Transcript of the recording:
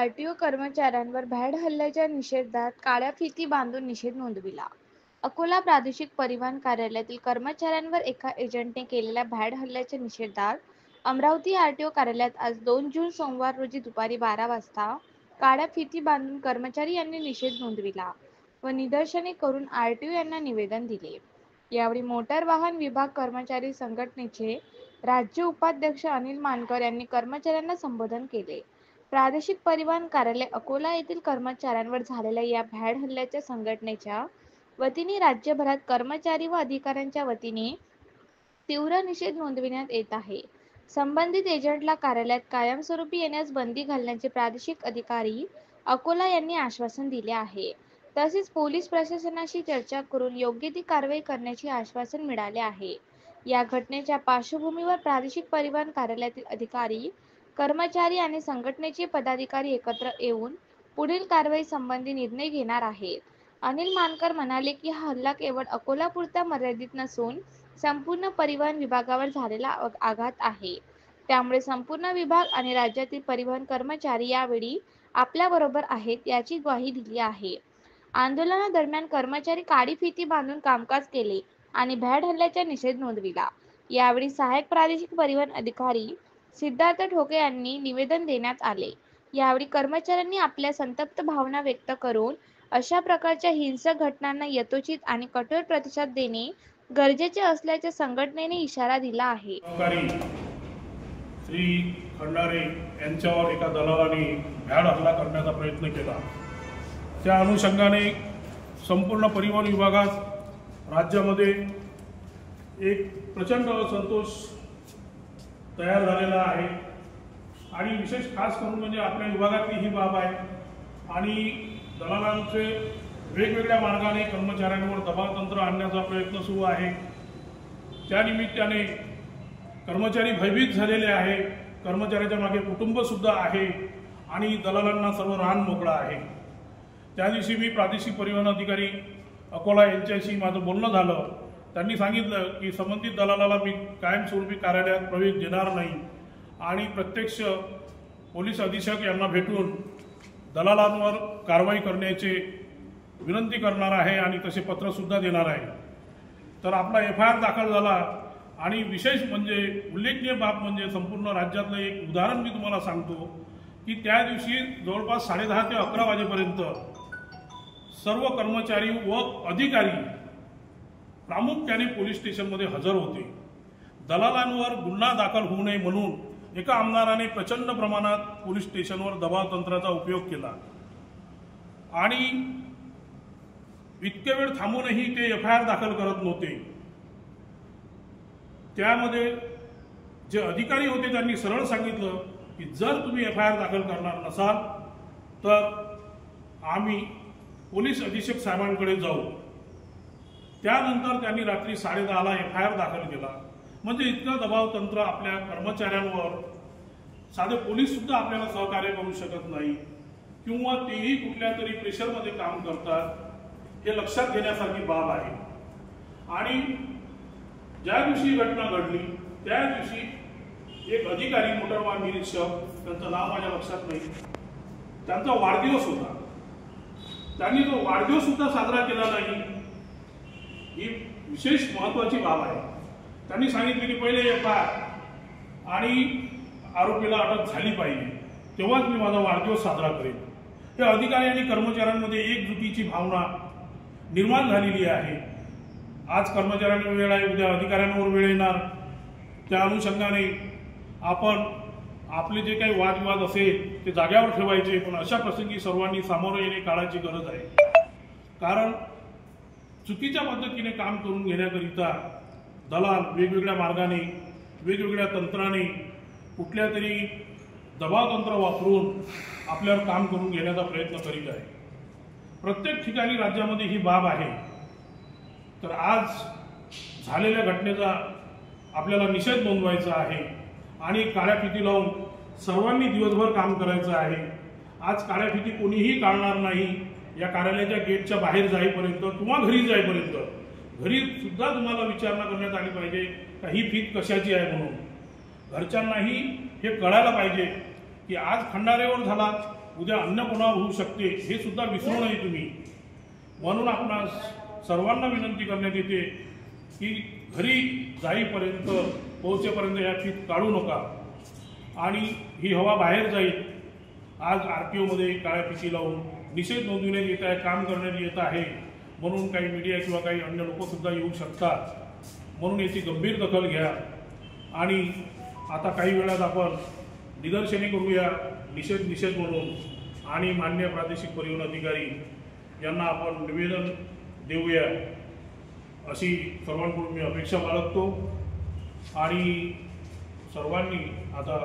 RTO कर्मचाऱ्यांवर भ्याड हल्ल्याच्या निषेधात काळ्या फिती बांधून निषेध नोंदविला. अकोला प्रादेशिक परिवहन कार्यालयातील कर्मचाऱ्यांवर एका एजंटने केलेल्या भ्याड हल्ल्याच्या निषेधात अमरावती आरटीओ कार्यालयात आज 2 जून सोमवार रोजी दुपारी 12 वाजता काळ्या फिती बांधून कर्मचारी यांनी निषेध नोंदविला व निदर्शने करून आरटीओ यांना निवेदन दिले. यावेळी मोटार वाहन विभाग कर्मचारी संघटनेचे राज्य उपाध्यक्ष अनिल मानकर यांनी कर्मचाऱ्यांना संबोधन केले. प्रादेशिक परिवहन कार्यालय अकोला येथील कर्मचाऱ्यांवर झालेल्या या भ्याड हल्ल्याच्या संघटनेच्या वतीने राज्यभरात कर्मचारी व अधिकाऱ्यांच्या वतीने तीव्र निषेध नोंदविण्यात येत आहे. संबंधित एजंटला कार्यालयात कायमस्वरूपी येण्यास बंदी घालण्याचे प्रादेशिक अधिकारी अकोला यांनी आश्वासन दिले आहे. तसेच पोलीस प्रशासनाशी चर्चा करून योग्य ती कारवाई करण्याचे आश्वासन मिळाले आहे. या घटनेच्या पार्श्वभूमीवर प्रादेशिक परिवहन कार्यालयातील अधिकारी, कर्मचारी आणि संघटनेचे पदाधिकारी एकत्र येऊन पुढील कारवाई संबंधी निर्णय घेणार आहेत. अनिल मानकर म्हणाले की हा हल्ला केवळ अकोलापुरता मर्यादित नसून संपूर्ण परिवहन विभागावर झालेला आघात आहे. त्यामुळे संपूर्ण विभाग आणि राज्यातील परिवहन कर्मचारी यावेळी आपल्याबरोबर आहेत याची ग्वाही दिली आहे. आंदोलनादरम्यान कर्मचारी काळी फिती बांधून कामकाज केले आणि भ्याड हल्ल्याचा निषेध नोंदविला. यावेळी सहाय्यक प्रादेशिक परिवहन अधिकारी सिद्धार्थ ठोके यांनी निवेदन देण्यात आले. यावेळी कर्मचाऱ्यांनी आपल्या संतप्त भावना व्यक्त करून अशा प्रकारच्या हिंसक घटनांना यथोचित आणि कठोर प्रतिसाद देणे गरजेचे असल्याचे संघटनेने इशारा दिला आहे. श्री खंडारे यांच्यावर एका दलालाने भ्याड हल्ला करण्याचा प्रयत्न केला. त्या अनुषंगाने संपूर्ण परिवहन विभागात राज्यामध्ये एक प्रचंड असंतोष तयार झालेला आहे आणि विशेष खास करून म्हणजे आपल्या विभागातली ही बाब आहे आणि दलालांचे वेगवेगळ्या मार्गाने कर्मचाऱ्यांवर दबावतंत्र आणण्याचा प्रयत्न सुरू आहे. त्या निमित्ताने कर्मचारी भयभीत झालेले आहे. कर्मचाऱ्याच्या मागे कुटुंब सुद्धा आहे आणि दलालांना सर्व रान मोकळा आहे. त्या दिवशी मी प्रादेशिक परिवहन अधिकारी अकोला यांच्याशी माझं बोलणं झालं. त्यांनी सांगितलं की संबंधित दलालाला मी कायमस्वरूपी कार्यालयात प्रवेश देणार नाही आणि प्रत्यक्ष पोलीस अधीक्षक यांना भेटून दलालांवर कारवाई करण्याची विनंती करणार आहे आणि तसे पत्र सुद्धा देणार आहे. तर आपला FIR दाखल झाला आणि विशेष म्हणजे उल्लेखनीय बाब म्हणजे संपूर्ण राज्यातलं एक उदाहरण मी तुम्हाला सांगतो की त्या दिवशी जवळपास 10:30 ते 11 वाजेपर्यंत सर्व कर्मचारी व अधिकारी प्रामुख्याने पोलीस स्टेशनमध्ये हजर होते. दलालांवर गुन्हा दाखल होऊ नये म्हणून एका आमदाराने प्रचंड प्रमाणात पोलीस स्टेशनवर दबाव तंत्राचा उपयोग केला आणि इतके वेळ थांबूनही ते FIR दाखल करत नव्हते. त्यामध्ये जे अधिकारी होते त्यांनी सरळ सांगितलं की जर तुम्ही FIR दाखल करणार नसाल तर आम्ही पोलीस अधीक्षक साहेबांकडे जाऊ. त्यानंतर त्यांनी रात्री 10:30ला FIR दाखल केला. म्हणजे इतका दबाव तंत्र आपल्या कर्मचाऱ्यांवर साधे पोलीस सुद्धा आपल्याला सहकार्य करू शकत नाही किंवा तेही कुठल्या तरी प्रेशरमध्ये काम करतात हे लक्षात घेण्यासारखी बाब आहे. आणि ज्या दिवशी घटना घडली त्या दिवशी एक अधिकारी मोटर वाहन निरीक्षक, त्यांचं नाव माझ्या लक्षात नाही, त्यांचा वाढदिवस होता. त्यांनी तो वाढदिवस सुद्धा साजरा केला नाही. ही विशेष महत्वाची बाब आहे. त्यांनी सांगितले की पहिले FIR आणि आरोपीला अटक झाली पाहिजे तेव्हाच मी माझा वाढदिवस साजरा करेन. या अधिकारी आणि कर्मचाऱ्यांमध्ये एकजुटीची भावना निर्माण झालेली आहे. आज कर्मचाऱ्यांवर वेळ आहे, उद्या अधिकाऱ्यांवर वेळ येणार. त्या अनुषंगाने आपण आपले जे काही वादविवाद असेल ते जाग्यावर ठेवायचे, पण अशा प्रसंगी सर्वांनी सामोरं येणे काळाची गरज आहे. कारण चुकीच्या पद्धतीने काम करून घेण्याकरिता दलाल वेगवेगळ्या मार्गाने वेगवेगळ्या तंत्राने कुठल्या तरी दबावतंत्र वापरून आपल्यावर काम करून घेण्याचा प्रयत्न करीत आहे. प्रत्येक ठिकाणी राज्यामध्ये ही बाब आहे. तर आज झालेल्या घटनेचा आपल्याला निषेध नोंदवायचा आहे आणि काळ्या फिती लावून सर्वांनी दिवसभर काम करायचं आहे. आज काळ्या फिती कोणीही काढणार नाही. या कार्यालयाच्या गेटच्या बाहेर जाईपर्यंत किंवा घरी जाईपर्यंत घरी सुद्धा तुम्हाला विचारणा करण्यात आली पाहिजे का ही फीत कशाची आहे म्हणून. घरच्यांनाही हे कळायला पाहिजे की आज खंडारेवर झाला उद्या अन्य कोणावर होऊ शकते हे सुद्धा विसरू नये तुम्ही. म्हणून आपणास सर्वांना विनंती करण्यात येते की घरी जाईपर्यंत पोहोचेपर्यंत या फीत काढू नका आणि ही हवा बाहेर जाईल. आज RTOमध्ये काळ्या फिती लावून निषेध नोंदविण्यात येत आहे, काम करण्यात येत आहे, म्हणून काही मीडिया किंवा काही अन्य लोकसुद्धा येऊ शकतात. म्हणून याची गंभीर दखल घ्या आणि आता काही वेळात आपण निदर्शने करूया निषेध म्हणून आणि मान्य प्रादेशिक परिवहन अधिकारी यांना आपण निवेदन देऊया अशी सर्वांकडून मी अपेक्षा बाळगतो. आणि सर्वांनी आता